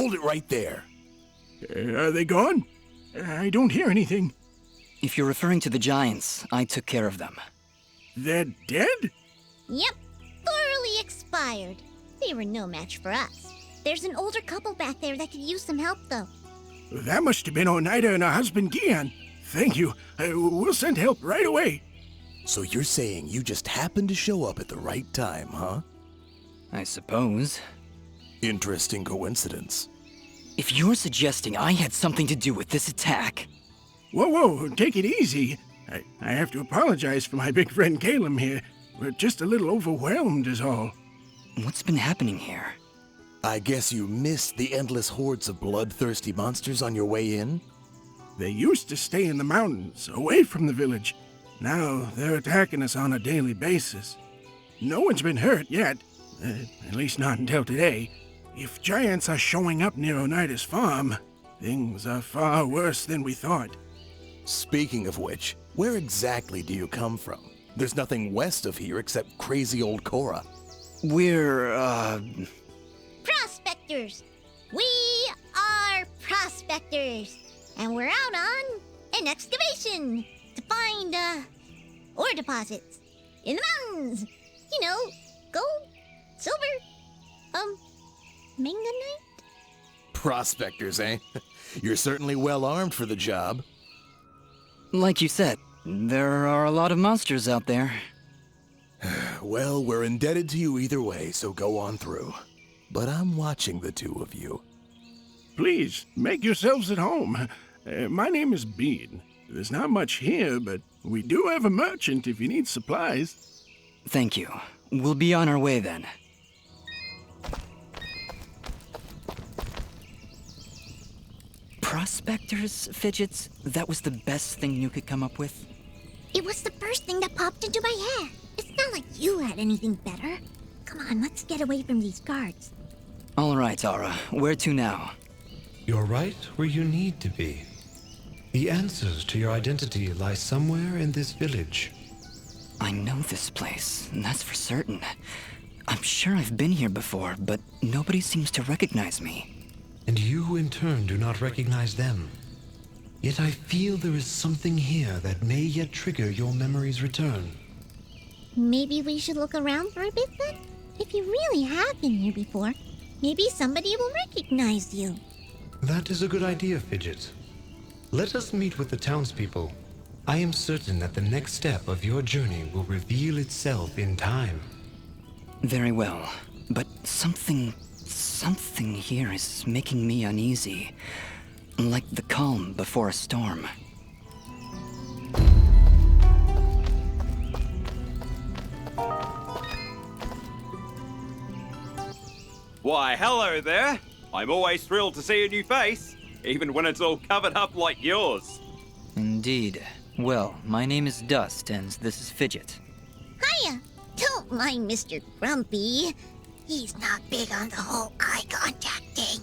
Hold it right there. Are they gone? I don't hear anything. If you're referring to the giants, I took care of them. They're dead? Yep, thoroughly expired. They were no match for us. There's an older couple back there that could use some help, though. That must have been Oneida and her husband Gian. Thank you. We'll send help right away. So you're saying you just happened to show up at the right time, huh? I suppose. Interesting coincidence. If you're suggesting I had something to do with this attack... Whoa, take it easy. I have to apologize for my big friend Caleb here. We're just a little overwhelmed is all. What's been happening here? I guess you missed the endless hordes of bloodthirsty monsters on your way in? They used to stay in the mountains, away from the village. Now they're attacking us on a daily basis. No one's been hurt yet, at least not until today. If giants are showing up near Oneida's farm, things are far worse than we thought. Speaking of which, where exactly do you come from? There's nothing west of here except crazy old Cora. We're, Prospectors! We are prospectors! And we're out on an excavation to find, ore deposits in the mountains. You know, gold, silver, manganite? Prospectors, eh? You're certainly well armed for the job. Like you said, there are a lot of monsters out there. Well, we're indebted to you either way, so go on through. But I'm watching the two of you. Please, make yourselves at home. My name is Bean. There's not much here, but we do have a merchant if you need supplies. Thank you. We'll be on our way then. Prospectors, Fidgets? That was the best thing you could come up with? It was the first thing that popped into my head. It's not like you had anything better. Come on, let's get away from these guards. All right, Aura. Where to now? You're right where you need to be. The answers to your identity lie somewhere in this village. I know this place, and that's for certain. I'm sure I've been here before, but nobody seems to recognize me. And you, in turn, do not recognize them. Yet I feel there is something here that may yet trigger your memory's return. Maybe we should look around for a bit then? If you really have been here before, maybe somebody will recognize you. That is a good idea, Fidget. Let us meet with the townspeople. I am certain that the next step of your journey will reveal itself in time. Very well, but something here is making me uneasy. Like the calm before a storm. Why, hello there. I'm always thrilled to see a new face, even when it's all covered up like yours. Indeed. Well, my name is Dust, and this is Fidget. Hiya! Don't mind Mr. Grumpy. He's not big on the whole eye contact thing.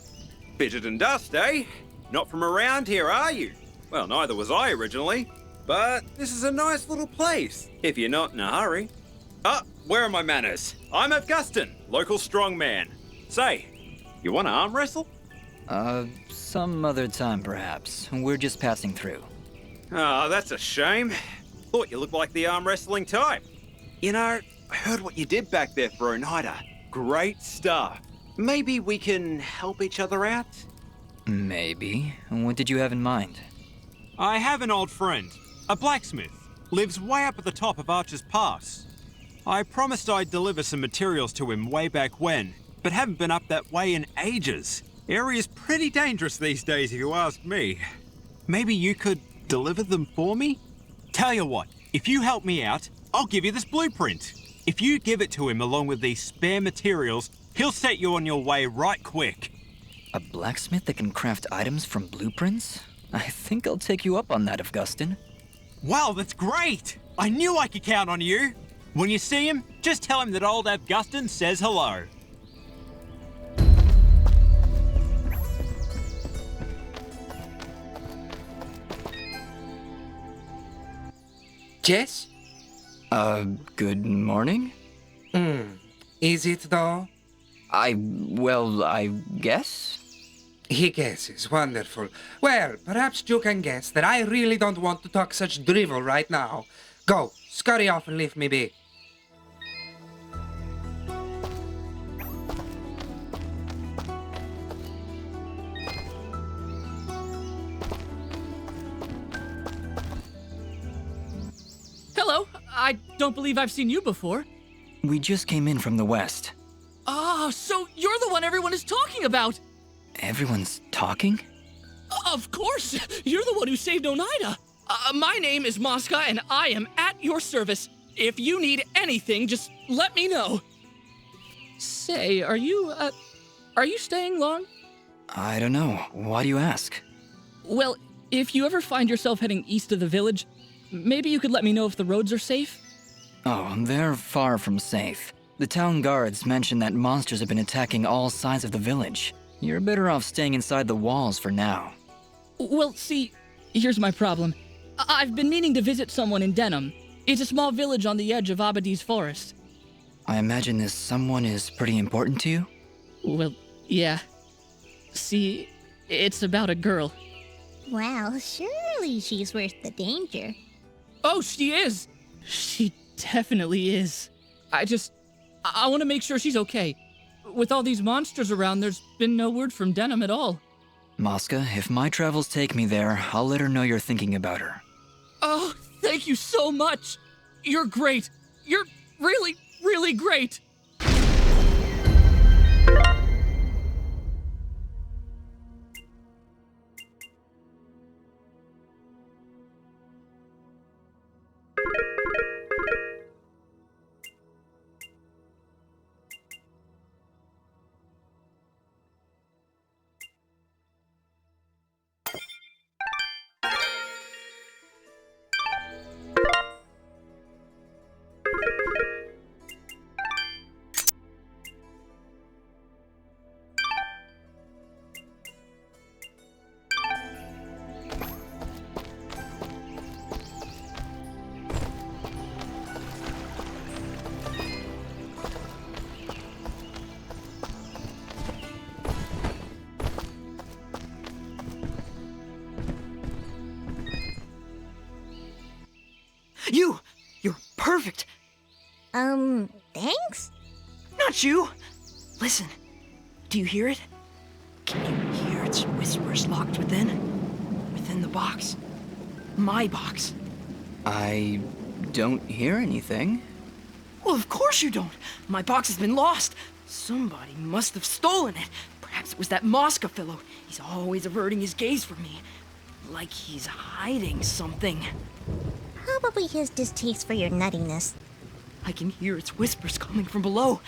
Fidget and Dust, eh? Not from around here, are you? Well, neither was I originally. But this is a nice little place, if you're not in a hurry. Where are my manners? I'm Augustin, local strongman. Say, you want to arm wrestle? Some other time perhaps. We're just passing through. Oh, that's a shame. Thought you looked like the arm wrestling type. You know, I heard what you did back there for Oneida. Great stuff. Maybe we can help each other out? Maybe. What did you have in mind? I have an old friend, a blacksmith. Lives way up at the top of Archer's Pass. I promised I'd deliver some materials to him way back when, but haven't been up that way in ages. Area's pretty dangerous these days if you ask me. Maybe you could deliver them for me? Tell you what, if you help me out, I'll give you this blueprint. If you give it to him along with these spare materials, he'll set you on your way right quick. A blacksmith that can craft items from blueprints? I think I'll take you up on that, Augustin. Wow, that's great! I knew I could count on you. When you see him, just tell him that old Augustin says hello. Yes? Good morning? Is it though? I guess? He guesses. Wonderful. Well, perhaps you can guess that I really don't want to talk such drivel right now. Go, scurry off and leave me be. Hello. I don't believe I've seen you before. We just came in from the west. Oh, so you're the one everyone is talking about! Everyone's talking? Of course! You're the one who saved Oneida! My name is Mosca, and I am at your service. If you need anything, just let me know. Say, are you staying long? I don't know. Why do you ask? Well, if you ever find yourself heading east of the village, maybe you could let me know if the roads are safe? Oh, they're far from safe. The town guards mentioned that monsters have been attacking all sides of the village. You're better off staying inside the walls for now. Well, see, here's my problem. I've been meaning to visit someone in Dэнhem. It's a small village on the edge of Abadi's forest. I imagine this someone is pretty important to you? Well, yeah. See, it's about a girl. Well, surely she's worth the danger. Oh, she is! She definitely is. I want to make sure she's okay. With all these monsters around, there's been no word from Dэнhem at all. Mosca, if my travels take me there, I'll let her know you're thinking about her. Oh, thank you so much! You're great! You're really, really great! You're perfect. Thanks? Not you. Listen, do you hear it? Can you hear its whispers locked within? Within the box. My box. I don't hear anything. Well, of course you don't. My box has been lost. Somebody must have stolen it. Perhaps it was that Mosca fellow. He's always averting his gaze from me. Like he's hiding something. Probably his distaste for your nuttiness. I can hear its whispers coming from below.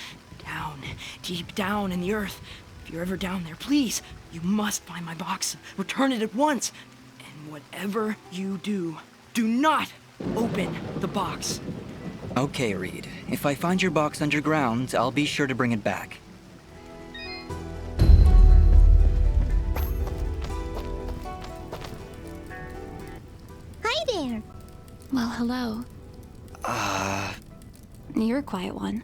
Down, deep down in the earth. If you're ever down there, please, you must find my box. Return it at once. And whatever you do, do not open the box. Okay, Reed. If I find your box underground, I'll be sure to bring it back. Hi there. Well, hello. You're a quiet one.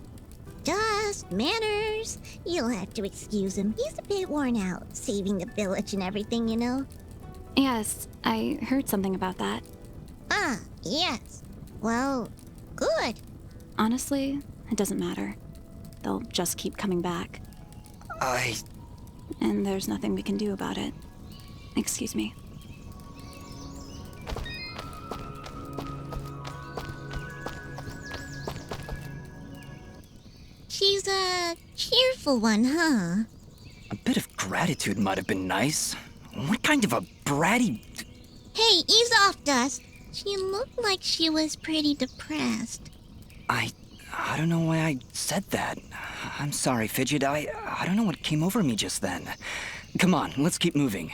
Dust, manners. You'll have to excuse him. He's a bit worn out, saving the village and everything, you know. Yes, I heard something about that. Ah, yes. Well, good. Honestly, it doesn't matter. They'll just keep coming back. And there's nothing we can do about it. Excuse me. She's a cheerful one, huh? A bit of gratitude might have been nice. What kind of a bratty... Hey, ease off, Dust. She looked like she was pretty depressed. I don't know why I said that. I'm sorry, Fidget. I don't know what came over me just then. Come on, let's keep moving.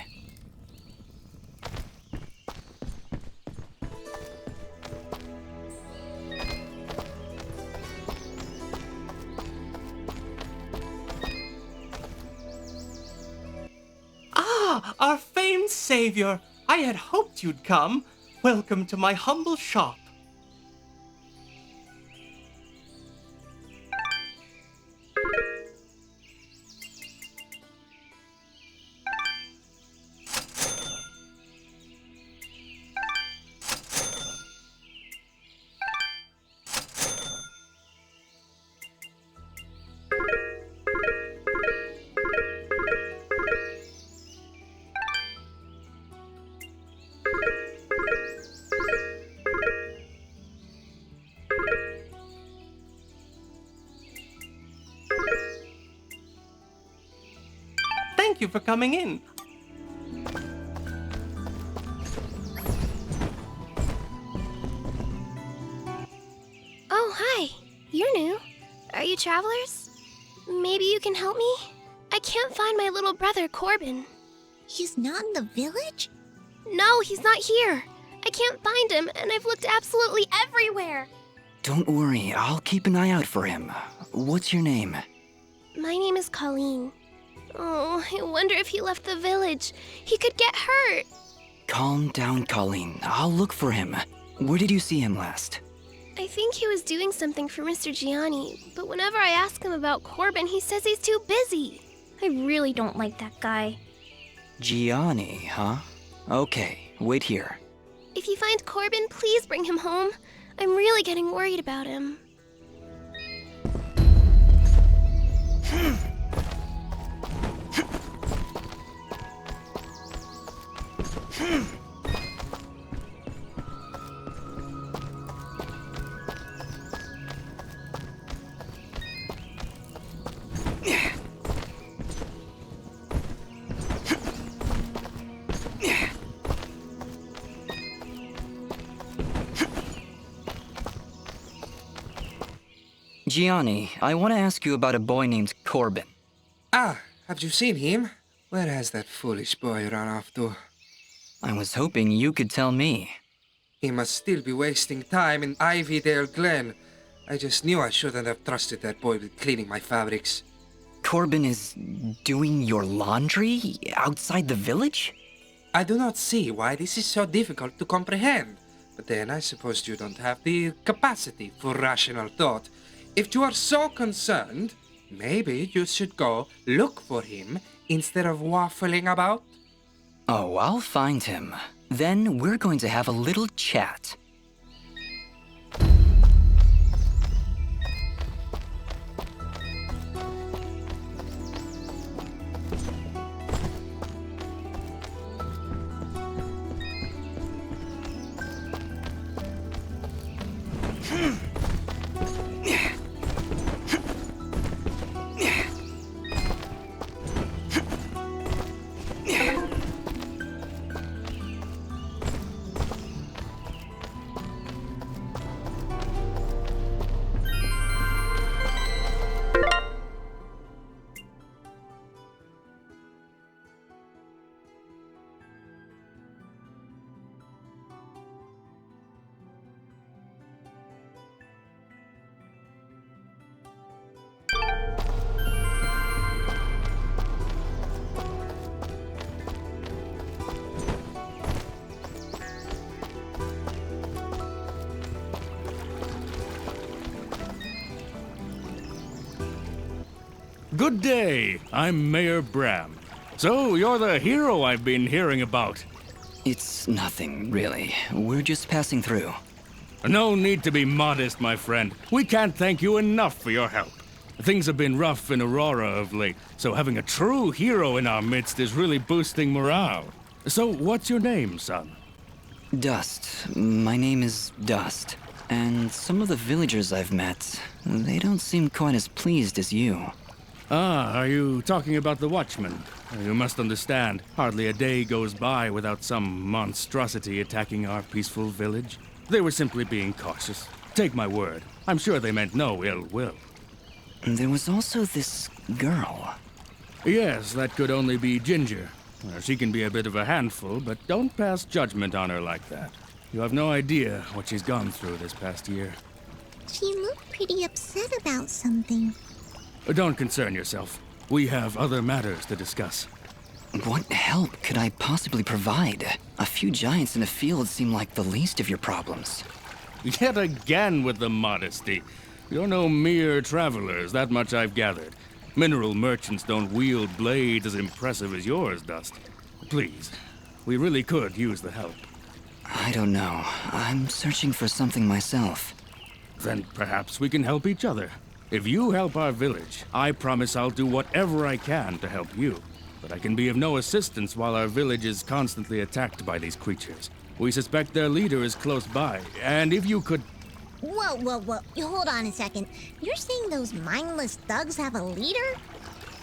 Ah, our famed savior. I had hoped you'd come. Welcome to my humble shop. thank you for coming in. Oh, hi. You're new. Are you travelers? Maybe you can help me? I can't find my little brother, Corbin. He's not in the village? No, he's not here. I can't find him, and I've looked absolutely everywhere. Don't worry, I'll keep an eye out for him. What's your name? My name is Colleen. Oh, I wonder if he left the village. He could get hurt. Calm down, Colleen. I'll look for him. Where did you see him last? I think he was doing something for Mr. Gianni, but whenever I ask him about Corbin, he says he's too busy. I really don't like that guy. Gianni, huh? Okay, wait here. If you find Corbin, please bring him home. I'm really getting worried about him. Gianni, I want to ask you about a boy named Corbin. Ah, have you seen him? Where has that foolish boy run off to? I was hoping you could tell me. He must still be wasting time in Ivydale Glen. I just knew I shouldn't have trusted that boy with cleaning my fabrics. Corbin is doing your laundry outside the village? I do not see why this is so difficult to comprehend. But then I suppose you don't have the capacity for rational thought. If you are so concerned, maybe you should go look for him instead of waffling about. Oh, I'll find him. Then we're going to have a little chat. Good day. I'm Mayor Bram. So, you're the hero I've been hearing about. It's nothing, really. We're just passing through. No need to be modest, my friend. We can't thank you enough for your help. Things have been rough in Aurora of late, so having a true hero in our midst is really boosting morale. So, what's your name, son? Dust. My name is Dust. And some of the villagers I've met, they don't seem quite as pleased as you. Ah, are you talking about the Watchmen? You must understand, hardly a day goes by without some monstrosity attacking our peaceful village. They were simply being cautious. Take my word, I'm sure they meant no ill will. There was also this girl. Yes, that could only be Ginger. She can be a bit of a handful, but don't pass judgment on her like that. You have no idea what she's gone through this past year. She looked pretty upset about something. Don't concern yourself. We have other matters to discuss. What help could I possibly provide? A few giants in a field seem like the least of your problems. Yet again with the modesty. You're no mere travelers, that much I've gathered. Mineral merchants don't wield blades as impressive as yours, Dust. Please, we really could use the help. I don't know. I'm searching for something myself. Then perhaps we can help each other. If you help our village, I promise I'll do whatever I can to help you. But I can be of no assistance while our village is constantly attacked by these creatures. We suspect their leader is close by, and if you could... Whoa. Hold on a second. You're saying those mindless thugs have a leader?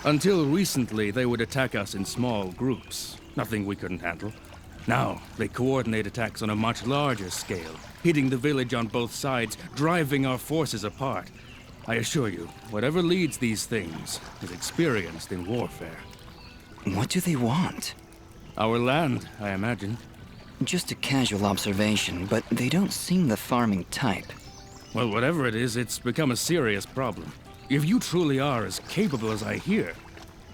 Until recently, they would attack us in small groups. Nothing we couldn't handle. Now, they coordinate attacks on a much larger scale, hitting the village on both sides, driving our forces apart. I assure you, whatever leads these things is experienced in warfare. What do they want? Our land, I imagine. Just a casual observation, but they don't seem the farming type. Well, whatever it is, it's become a serious problem. If you truly are as capable as I hear...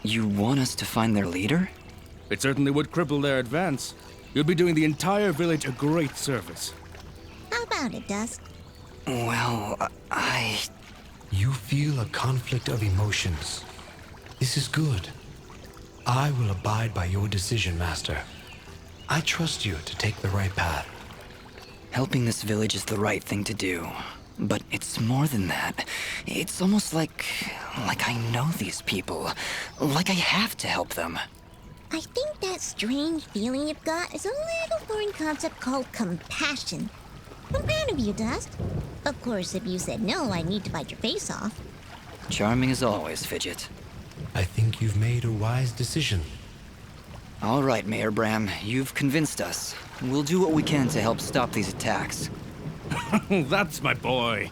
You want us to find their leader? It certainly would cripple their advance. You'd be doing the entire village a great service. How about it, Dust? Well, You feel a conflict of emotions. This is good. I will abide by your decision, Master. I trust you to take the right path. Helping this village is the right thing to do. But it's more than that. It's almost like I know these people. Like I have to help them. I think that strange feeling you've got is a little foreign concept called compassion. I'm proud of you, Dust. Of course, if you said no, I'd need to bite your face off. Charming as always, Fidget. I think you've made a wise decision. All right, Mayor Bram, you've convinced us. We'll do what we can to help stop these attacks. That's my boy.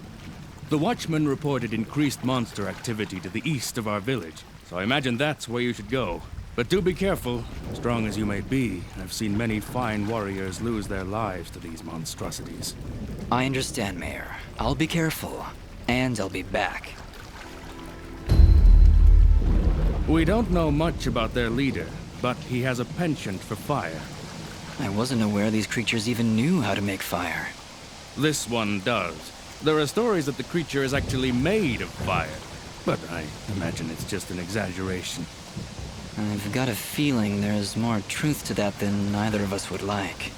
The Watchman reported increased monster activity to the east of our village, so I imagine that's where you should go. But do be careful. Strong as you may be, I've seen many fine warriors lose their lives to these monstrosities. I understand, Mayor. I'll be careful, and I'll be back. We don't know much about their leader, but he has a penchant for fire. I wasn't aware these creatures even knew how to make fire. This one does. There are stories that the creature is actually made of fire, but I imagine it's just an exaggeration. I've got a feeling there's more truth to that than either of us would like.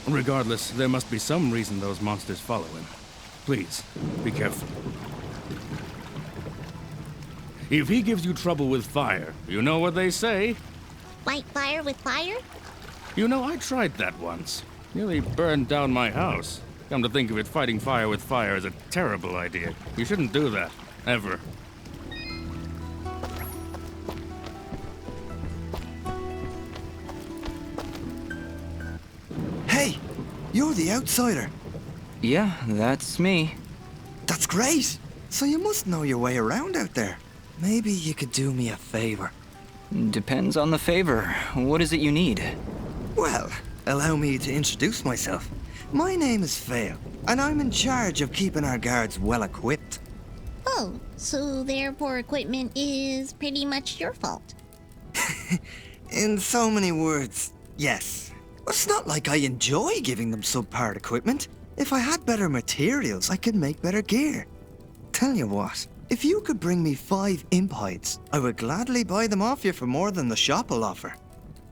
Regardless, there must be some reason those monsters follow him. Please, be careful. If he gives you trouble with fire, you know what they say? Fight fire with fire? You know, I tried that once. Nearly burned down my house. Come to think of it, fighting fire with fire is a terrible idea. You shouldn't do that, ever. Hey, you're the outsider. Yeah, that's me. That's great. So you must know your way around out there. Maybe you could do me a favor. Depends on the favor. What is it you need? Well, allow me to introduce myself. My name is Fail, and I'm in charge of keeping our guards well equipped. Oh, so therefore equipment is pretty much your fault. In so many words, yes. It's not like I enjoy giving them subpar equipment. If I had better materials, I could make better gear. Tell you what, if you could bring me 5 imp hides, I would gladly buy them off you for more than the shop will offer.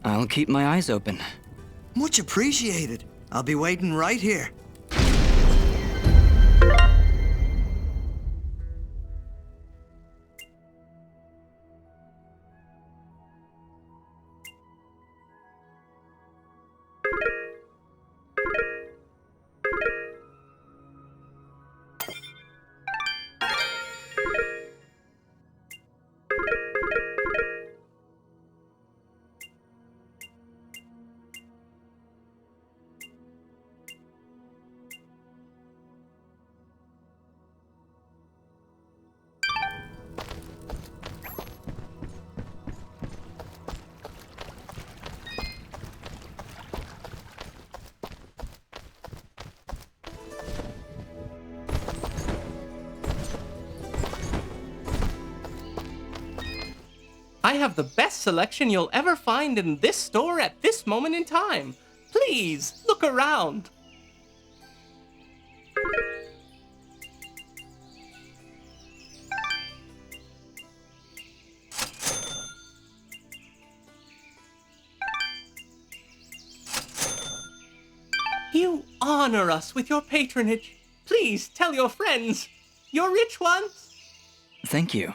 I'll keep my eyes open. Much appreciated. I'll be waiting right here. I have the best selection you'll ever find in this store at this moment in time. Please, look around. You honor us with your patronage. Please tell your friends. Your rich ones. Thank you.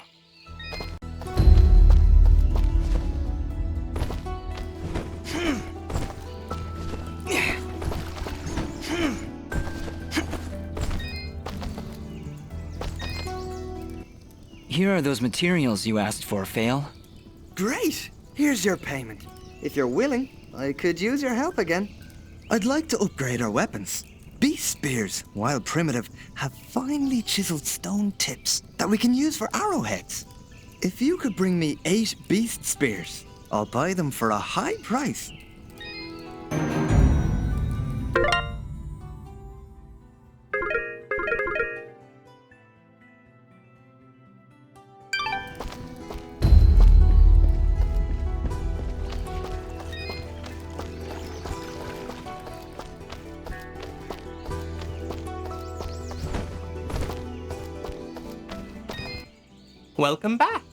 Here are those materials you asked for, Fail. Great! Here's your payment. If you're willing, I could use your help again. I'd like to upgrade our weapons. Beast spears, while primitive, have finely chiseled stone tips that we can use for arrowheads. If you could bring me 8 beast spears, I'll buy them for a high price. Welcome back.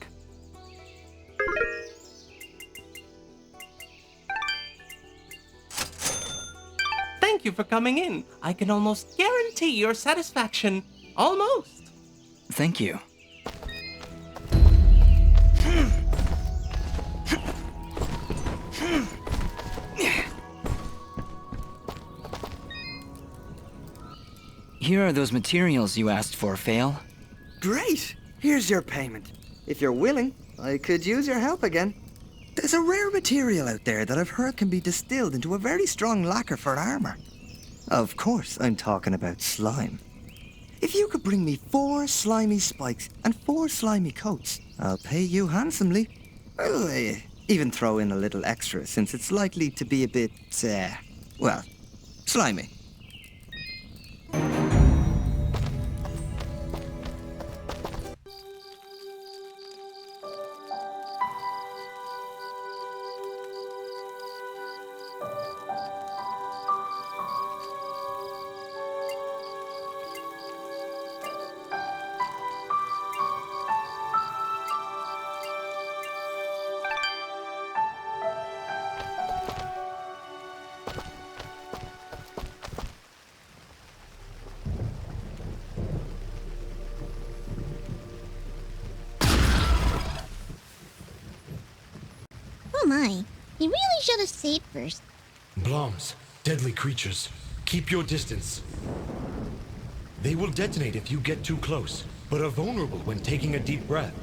Thank you for coming in. I can almost guarantee your satisfaction. Almost. Thank you. Here are those materials you asked for, Fail. Great! Here's your payment. If you're willing, I could use your help again. There's a rare material out there that I've heard can be distilled into a very strong lacquer for armor. Of course, I'm talking about slime. If you could bring me 4 slimy spikes and 4 slimy coats, I'll pay you handsomely. I'll even throw in a little extra since it's likely to be a bit, well, slimy. Oh my, you really should have saved first. Bloms, deadly creatures. Keep your distance. They will detonate if you get too close, but are vulnerable when taking a deep breath.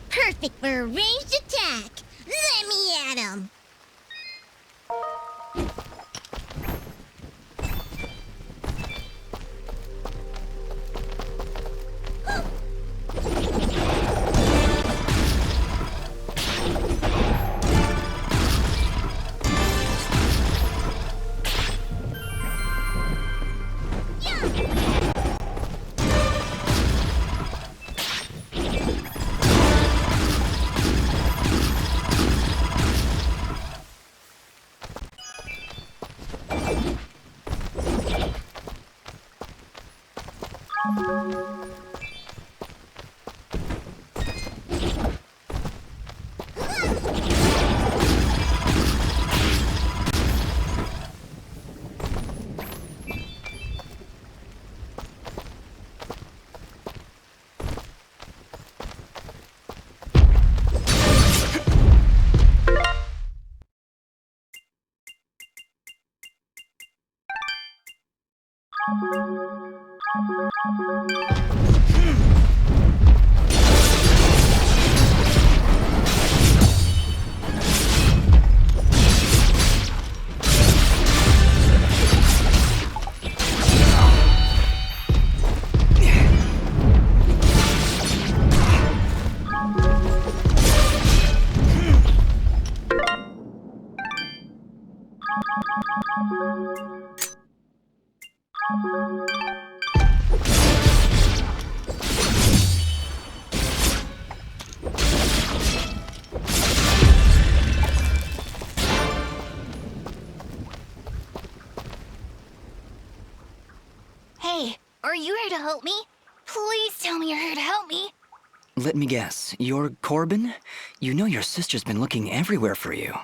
Perfect for a ranged attack. Let me at him. Hey, are you here to help me? Please tell me you're here to help me. Let me guess, you're Corbin? You know your sister's been looking everywhere for you.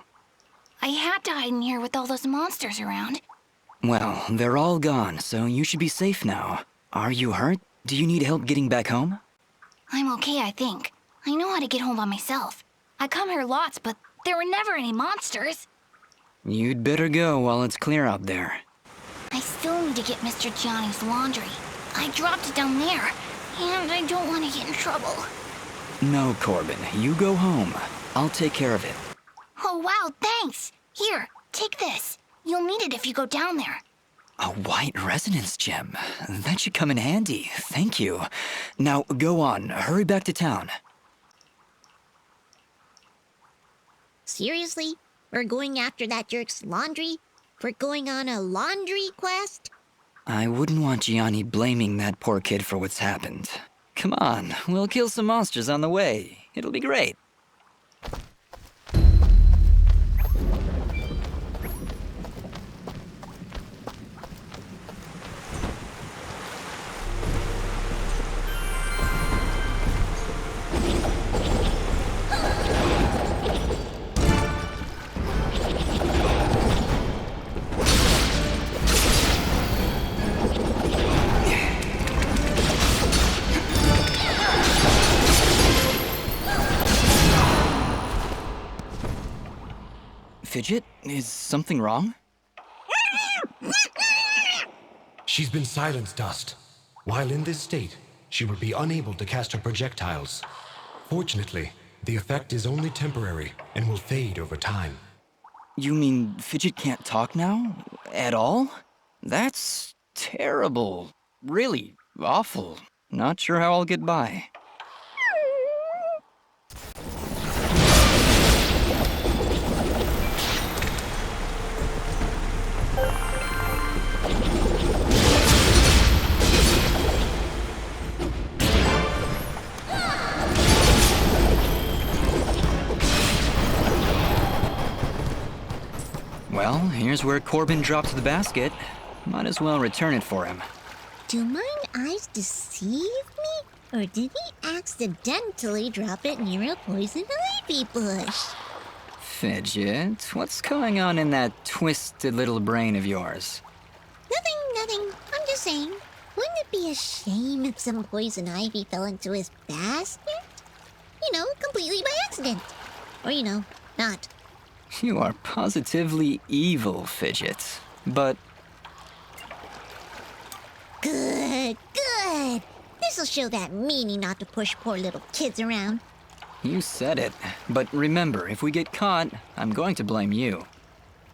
I had to hide in here with all those monsters around. Well, they're all gone, so you should be safe now. Are you hurt? Do you need help getting back home? I'm okay, I think. I know how to get home by myself. I come here lots, but there were never any monsters. You'd better go while it's clear out there. I still need to get Mr. Johnny's laundry. I dropped it down there, and I don't want to get in trouble. No, Corbin, you go home. I'll take care of it. Oh, wow, thanks. Here, take this. You'll need it if you go down there. A white resonance gem. That should come in handy. Thank you. Now, go on. Hurry back to town. Seriously? We're going after that jerk's laundry? We're going on a laundry quest? I wouldn't want Gianni blaming that poor kid for what's happened. Come on, we'll kill some monsters on the way. It'll be great. Fidget, is something wrong? She's been silenced, Dust. While in this state, she would be unable to cast her projectiles. Fortunately, the effect is only temporary and will fade over time. You mean Fidget can't talk now? At all? That's terrible. Really awful. Not sure how I'll get by. Well, here's where Corbin dropped the basket. Might as well return it for him. Do mine eyes deceive me? Or did he accidentally drop it near a poison ivy bush? Fidget, what's going on in that twisted little brain of yours? Nothing. I'm just saying. Wouldn't it be a shame if some poison ivy fell into his basket? You know, completely by accident. Or, not. You are positively evil, Fidget. But... Good. This'll show that meanie not to push poor little kids around. You said it. But remember, if we get caught, I'm going to blame you.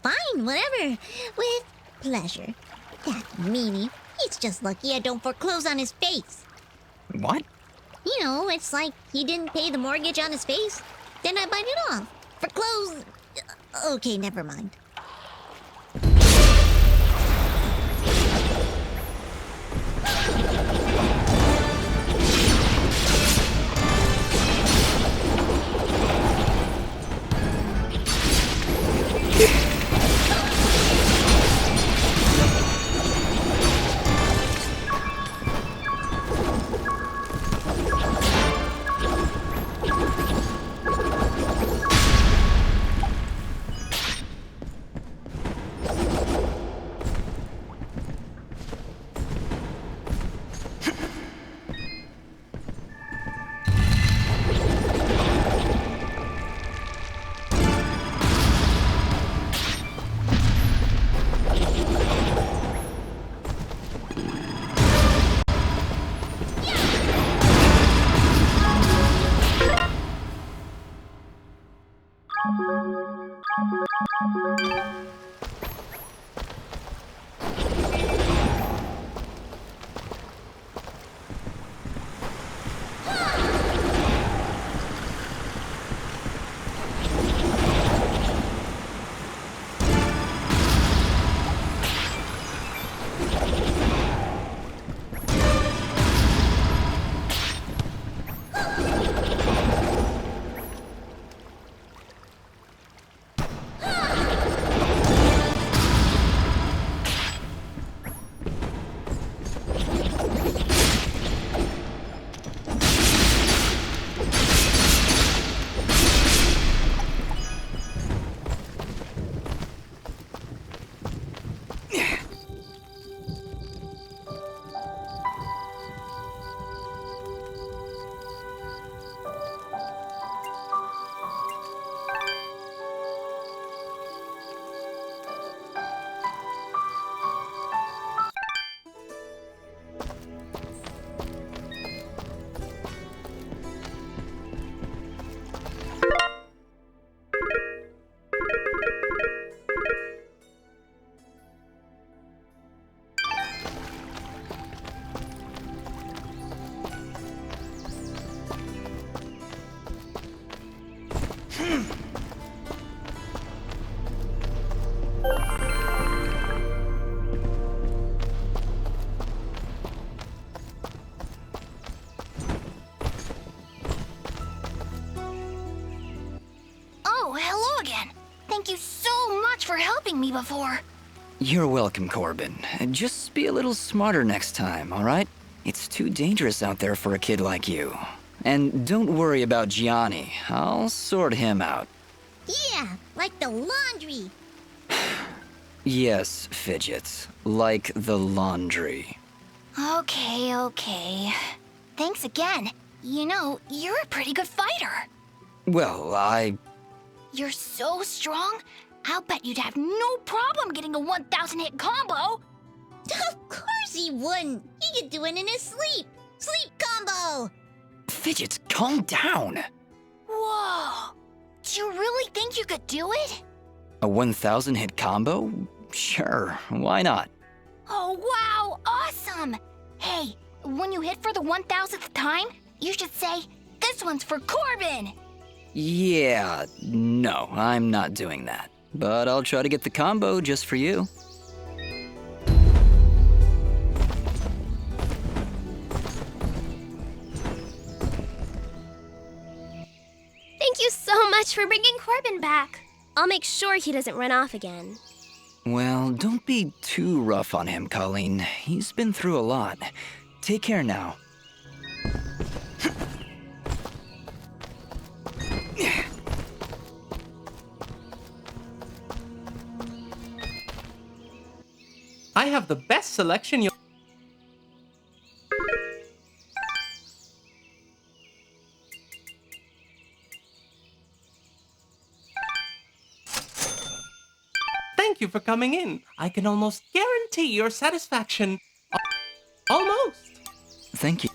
Fine, whatever. With pleasure. That meanie. He's just lucky I don't foreclose on his face. What? It's like he didn't pay the mortgage on his face. Then I bite it off. Foreclose... Okay, never mind. Thank you so much for helping me before. You're welcome, Corbin. Just be a little smarter next time, all right? It's too dangerous out there for a kid like you. And don't worry about Gianni. I'll sort him out. Yeah, like the laundry. Yes, Fidget. Like the laundry. Okay, okay. Thanks again. You know, you're a pretty good fighter. Well, You're so strong, I'll bet you'd have no problem getting a 1,000 hit combo. Of course he wouldn't. He could do it in his sleep. Sleep combo. Fidget, calm down. Whoa. Do you really think you could do it? A 1,000 hit combo? Sure, why not? Oh, wow, awesome. Hey, when you hit for the 1,000th time, you should say, "This one's for Corbin." Yeah, no, I'm not doing that. But I'll try to get the combo just for you. Thank you so much for bringing Corbin back. I'll make sure he doesn't run off again. Well, don't be too rough on him, Colleen. He's been through a lot. Take care now. I have the best selection you'll... Thank you for coming in. I can almost guarantee your satisfaction. Almost. Thank you.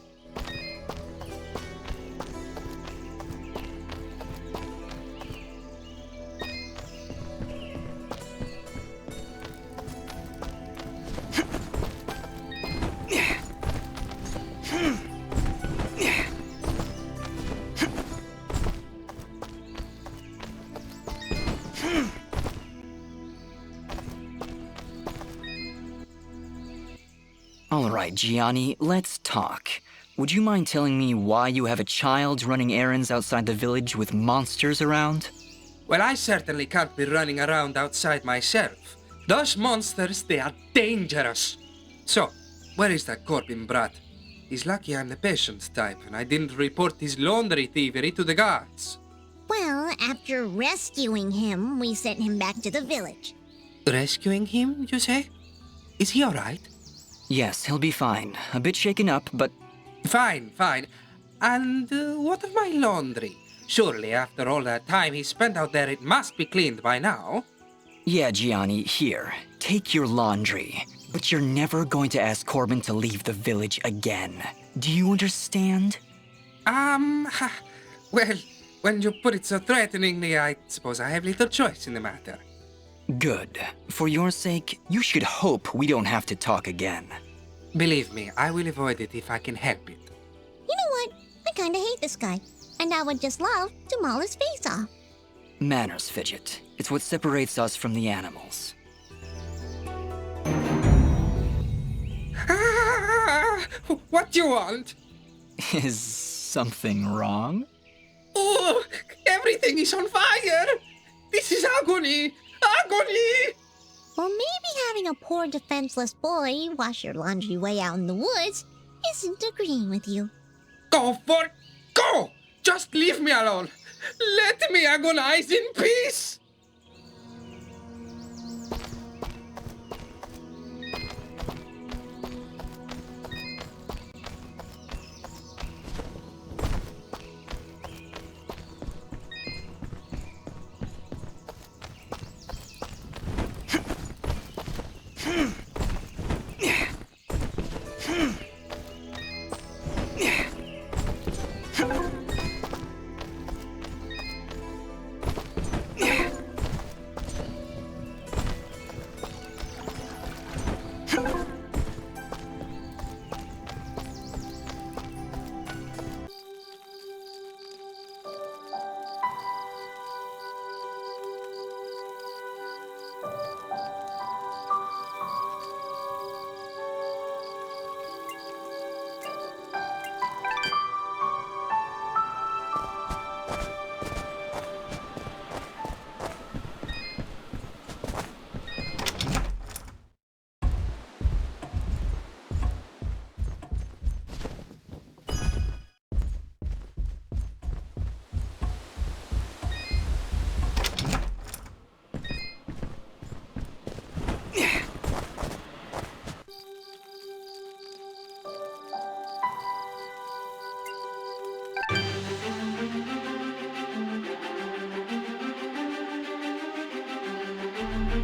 All right, Gianni, let's talk. Would you mind telling me why you have a child running errands outside the village with monsters around? Well, I certainly can't be running around outside myself. Those monsters, they are dangerous. So, where is that Corbin brat? He's lucky I'm the patient type, and I didn't report his laundry thievery to the guards. Well, after rescuing him, we sent him back to the village. Rescuing him, you say? Is he all right? Yes, he'll be fine. A bit shaken up, but... Fine, fine. And what of my laundry? Surely after all that time he spent out there, it must be cleaned by now. Yeah, Gianni, here. Take your laundry. But you're never going to ask Corbin to leave the village again. Do you understand? Well, when you put it so threateningly, I suppose I have little choice in the matter. Good. For your sake, you should hope we don't have to talk again. Believe me, I will avoid it if I can help it. You know what? I kinda hate this guy. And I would just love to maul his face off. Manners, Fidget. It's what separates us from the animals. What do you want? Is something wrong? Oh, everything is on fire! This is agony! Agony! Well, maybe having a poor defenseless boy wash your laundry way out in the woods isn't agreeing with you. Go! Just leave me alone! Let me agonize in peace!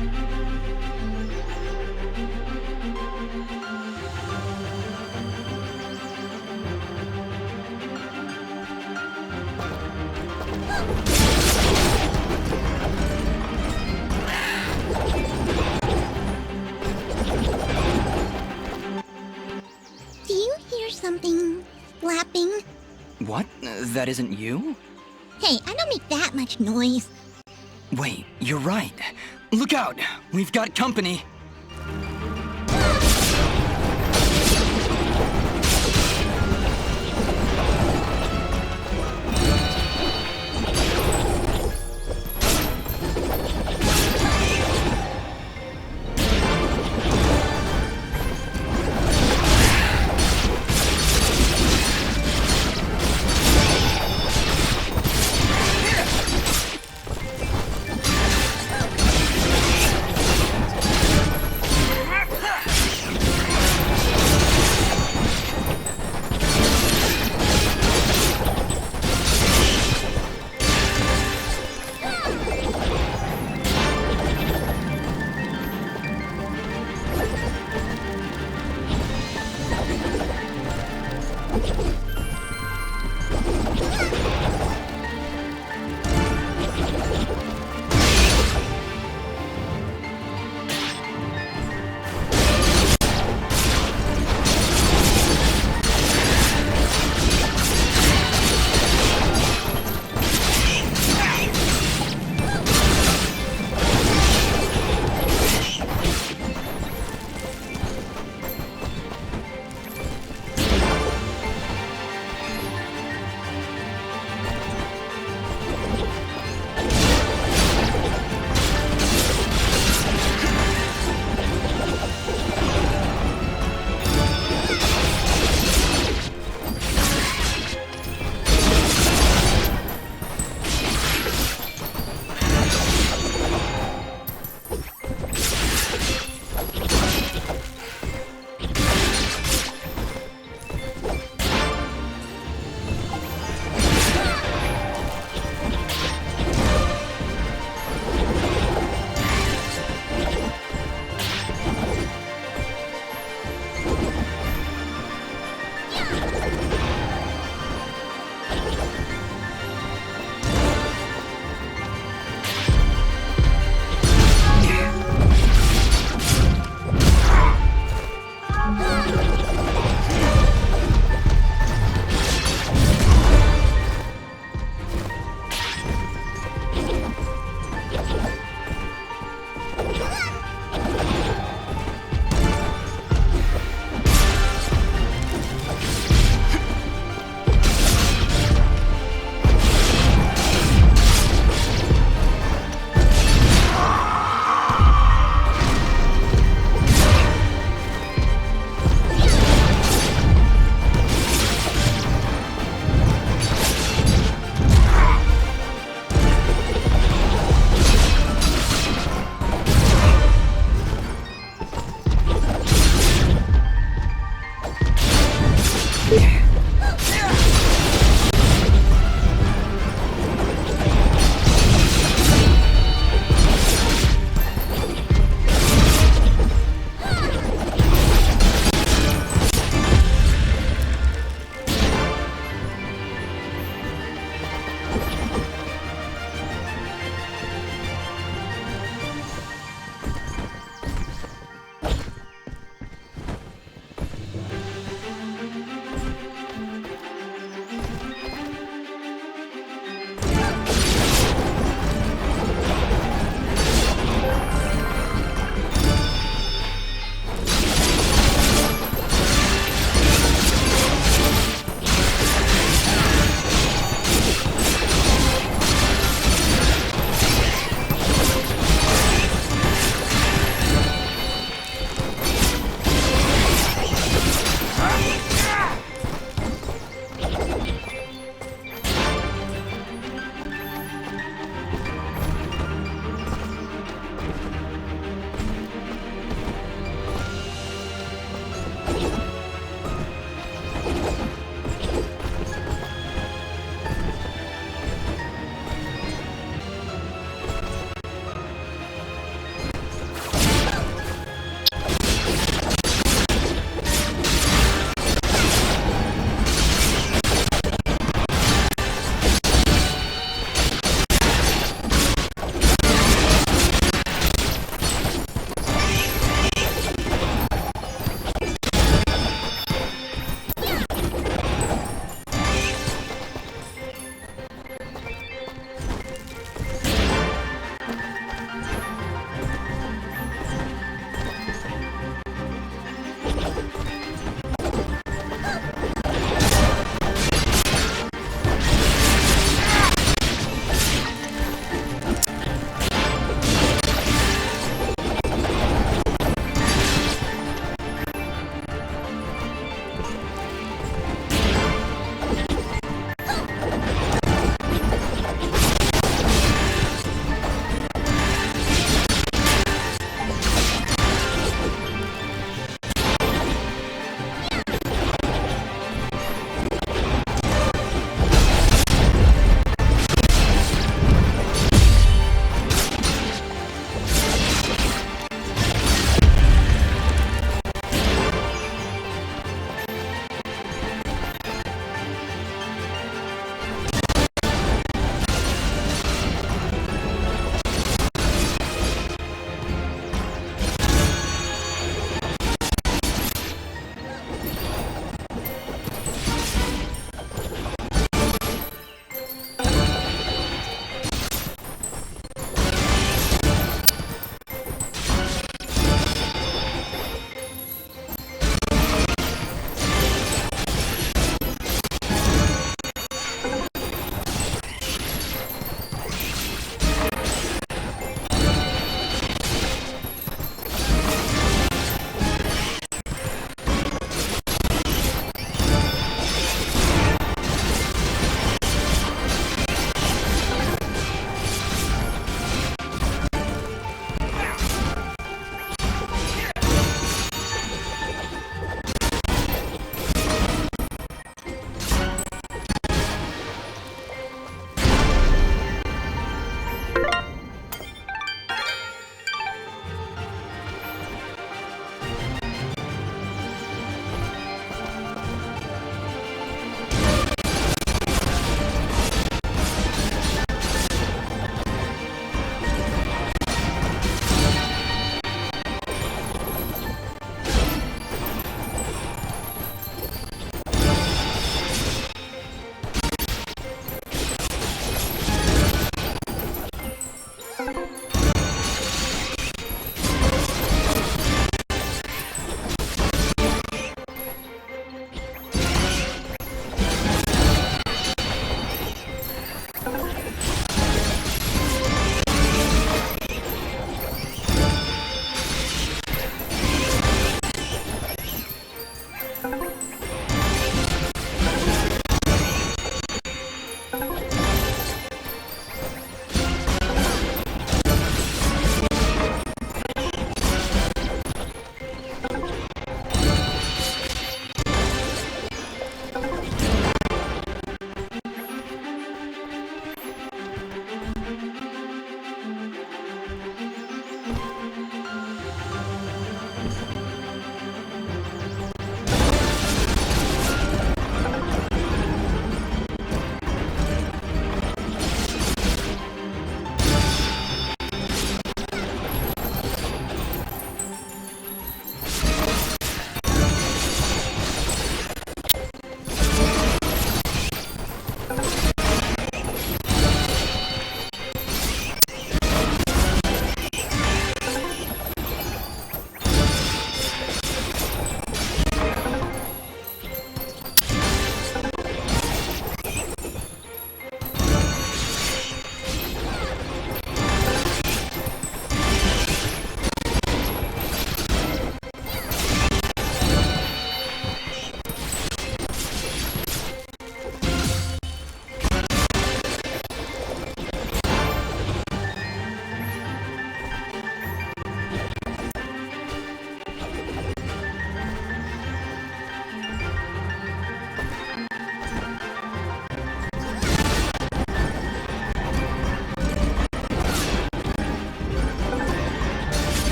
Do you hear something flapping? What? That isn't you? Hey, I don't make that much noise. Wait, you're right. Look out! We've got company.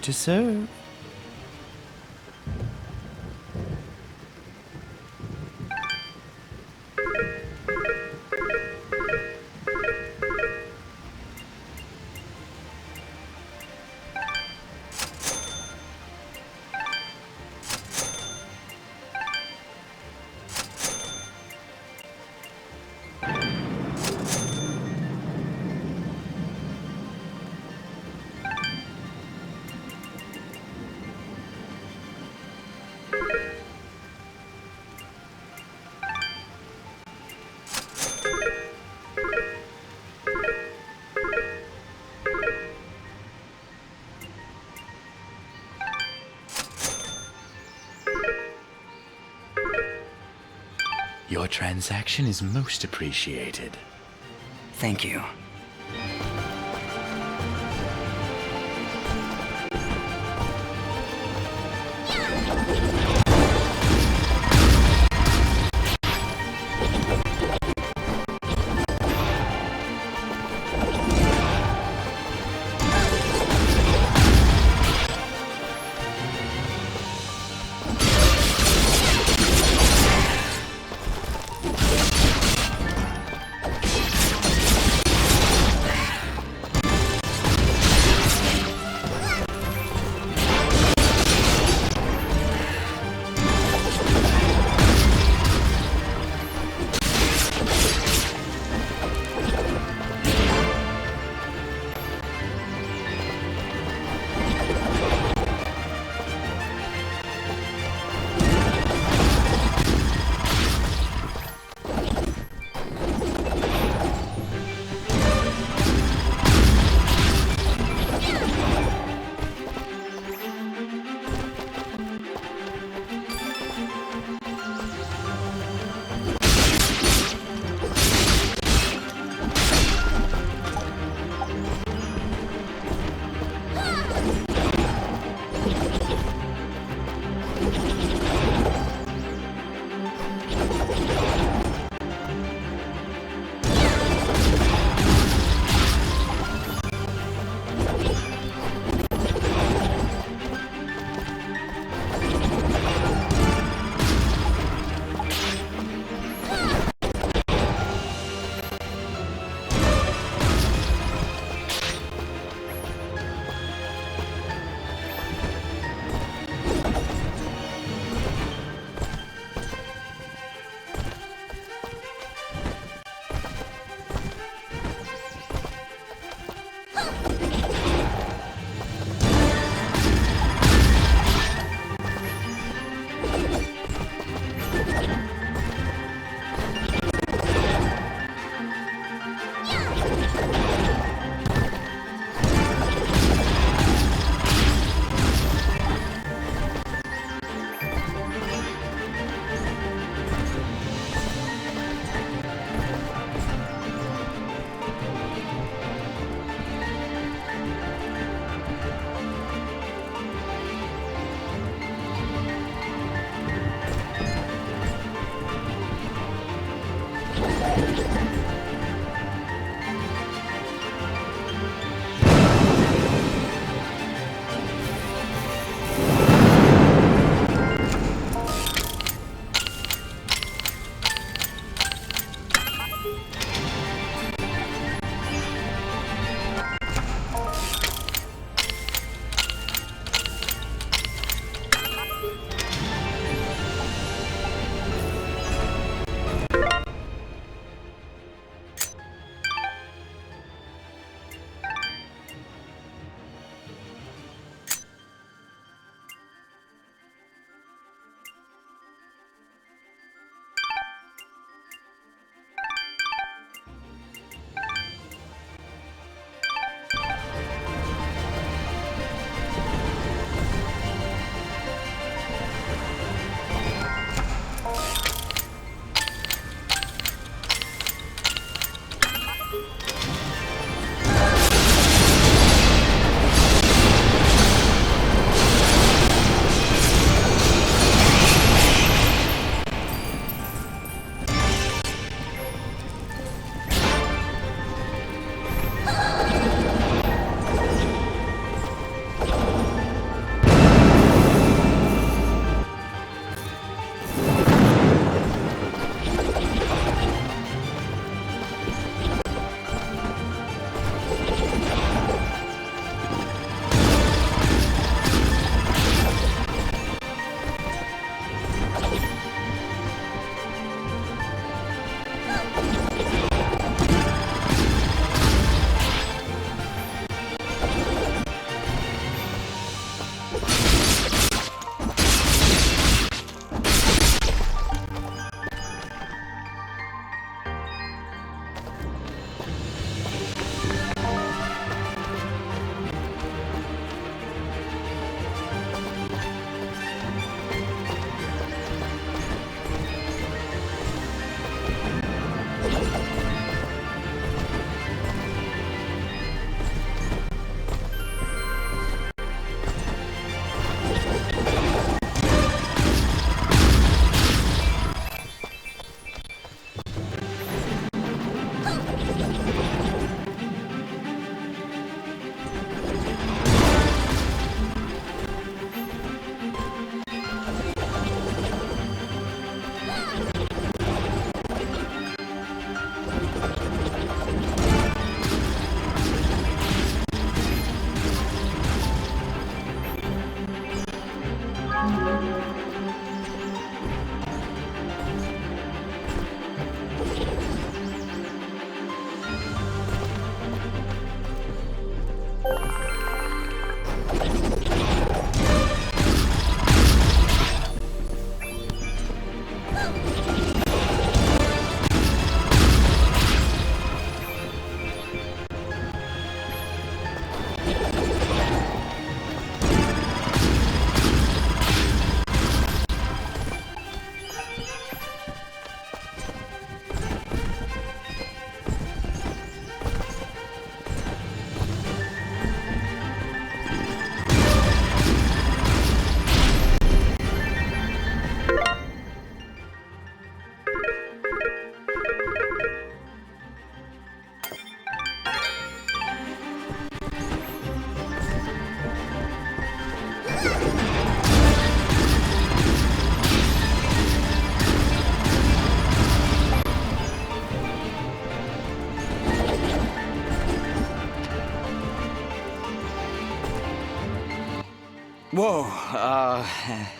to serve. Your transaction is most appreciated. Thank you.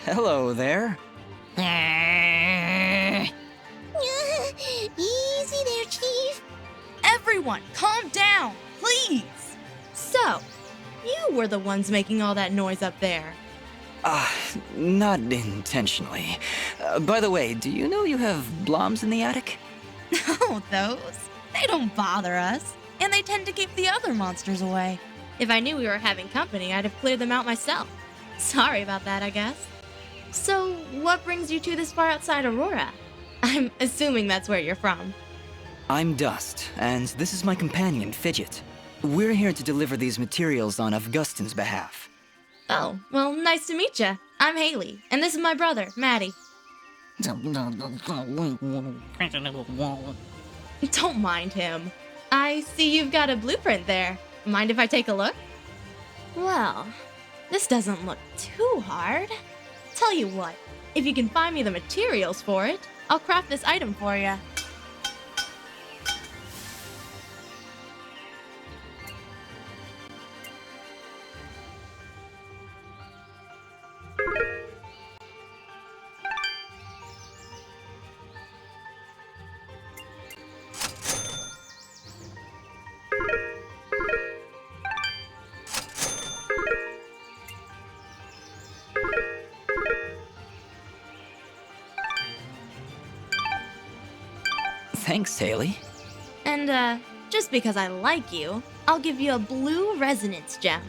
Hello there. Easy there, Chief. Everyone, calm down, please. So, you were the ones making all that noise up there. Not intentionally. By the way, do you know you have bloms in the attic? Oh, those? They don't bother us. And they tend to keep the other monsters away. If I knew we were having company, I'd have cleared them out myself. Sorry about that, I guess. So, what brings you two this far outside Aurora? I'm assuming that's where you're from. I'm Dust, and this is my companion, Fidget. We're here to deliver these materials on Augustin's behalf. Oh, well, nice to meet you. I'm Haley, and this is my brother, Maddie. Don't mind him. I see you've got a blueprint there. Mind if I take a look? Well, this doesn't look too hard. Tell you what, if you can find me the materials for it, I'll craft this item for you. Thanks, Haley. And, just because I like you, I'll give you a blue resonance gem.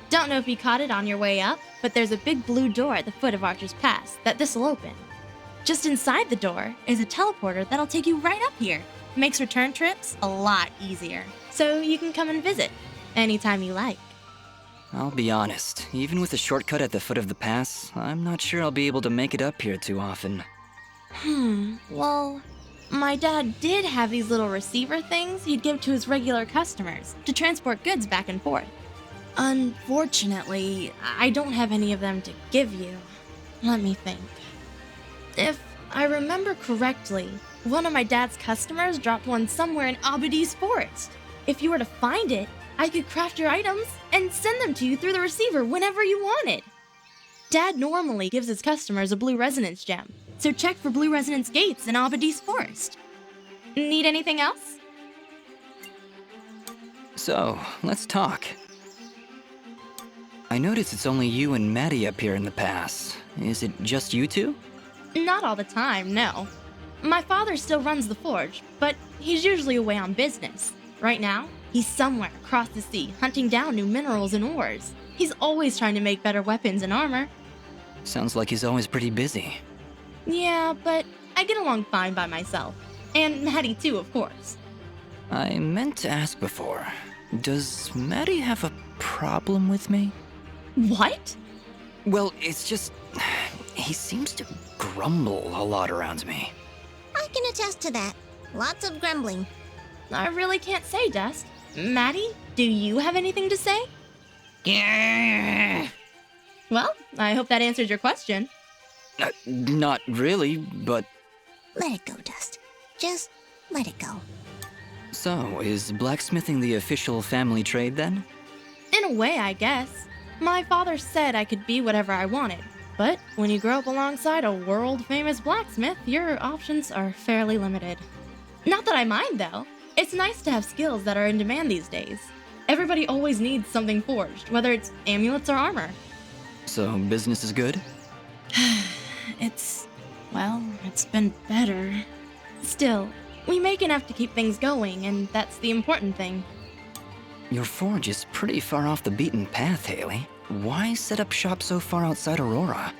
Don't know if you caught it on your way up, but there's a big blue door at the foot of Archer's Pass that this'll open. Just inside the door is a teleporter that'll take you right up here. Makes return trips a lot easier. So you can come and visit anytime you like. I'll be honest, even with a shortcut at the foot of the pass, I'm not sure I'll be able to make it up here too often. Well, my dad did have these little receiver things he'd give to his regular customers to transport goods back and forth. Unfortunately, I don't have any of them to give you. Let me think. If I remember correctly, one of my dad's customers dropped one somewhere in Abadi's forest. If you were to find it, I could craft your items and send them to you through the receiver whenever you wanted. Dad normally gives his customers a blue resonance gem, so check for blue resonance gates in Abadi's forest. Need anything else? So, let's talk. I notice it's only you and Maddie up here in the pass. Is it just you two? Not all the time, no. My father still runs the forge, but he's usually away on business. Right now, he's somewhere across the sea hunting down new minerals and ores. He's always trying to make better weapons and armor. Sounds like he's always pretty busy. Yeah, but I get along fine by myself. And Maddie too, of course. I meant to ask before. Does Maddie have a problem with me? What? Well, it's just... he seems to grumble a lot around me. I can attest to that. Lots of grumbling. I really can't say, Dust. Maddie, do you have anything to say? Well, I hope that answers your question. Not really, but... Let it go, Dust. Just let it go. So, is blacksmithing the official family trade then? In a way, I guess. My father said I could be whatever I wanted. But when you grow up alongside a world-famous blacksmith, your options are fairly limited. Not that I mind, though. It's nice to have skills that are in demand these days. Everybody always needs something forged, whether it's amulets or armor. So, business is good? It's been better. Still, we make enough to keep things going, and that's the important thing. Your forge is pretty far off the beaten path, Haley. Why set up shop so far outside Aurora?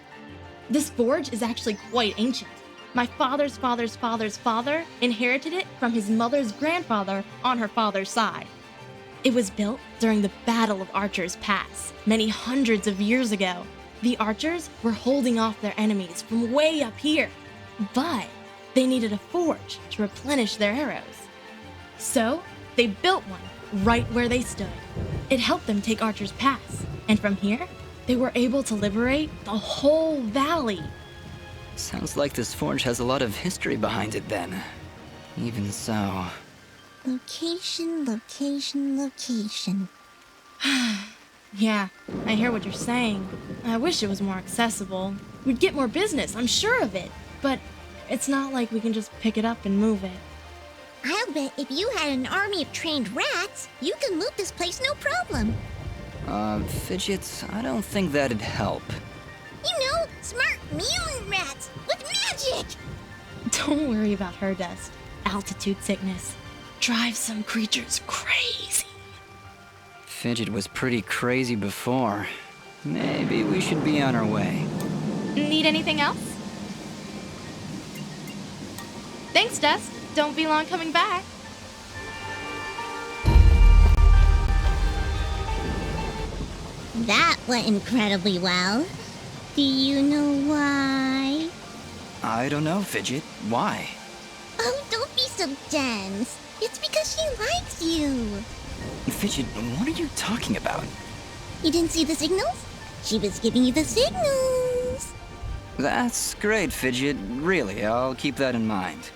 This forge is actually quite ancient. My father's father's father's father inherited it from his mother's grandfather on her father's side. It was built during the Battle of Archer's Pass, many hundreds of years ago. The archers were holding off their enemies from way up here, but they needed a forge to replenish their arrows. So, they built one right where they stood. It helped them take Archer's Pass, and from here, they were able to liberate the whole valley. Sounds like this forge has a lot of history behind it then. Even so... Location, location, location. Yeah, I hear what you're saying. I wish it was more accessible. We'd get more business, I'm sure of it. But it's not like we can just pick it up and move it. I'll bet if you had an army of trained rats, you could move this place no problem. Fidget, I don't think that'd help. You know, smart mutant rats with magic! Don't worry about her, Dust. Altitude sickness drives some creatures crazy. Fidget was pretty crazy before. Maybe we should be on our way. Need anything else? Thanks, Dust. Don't be long coming back. That went incredibly well. Do you know why? I don't know, Fidget. Why? Oh, don't be so dense. It's because she likes you. Fidget, what are you talking about? You didn't see the signals? She was giving you the signals. That's great, Fidget. Really, I'll keep that in mind.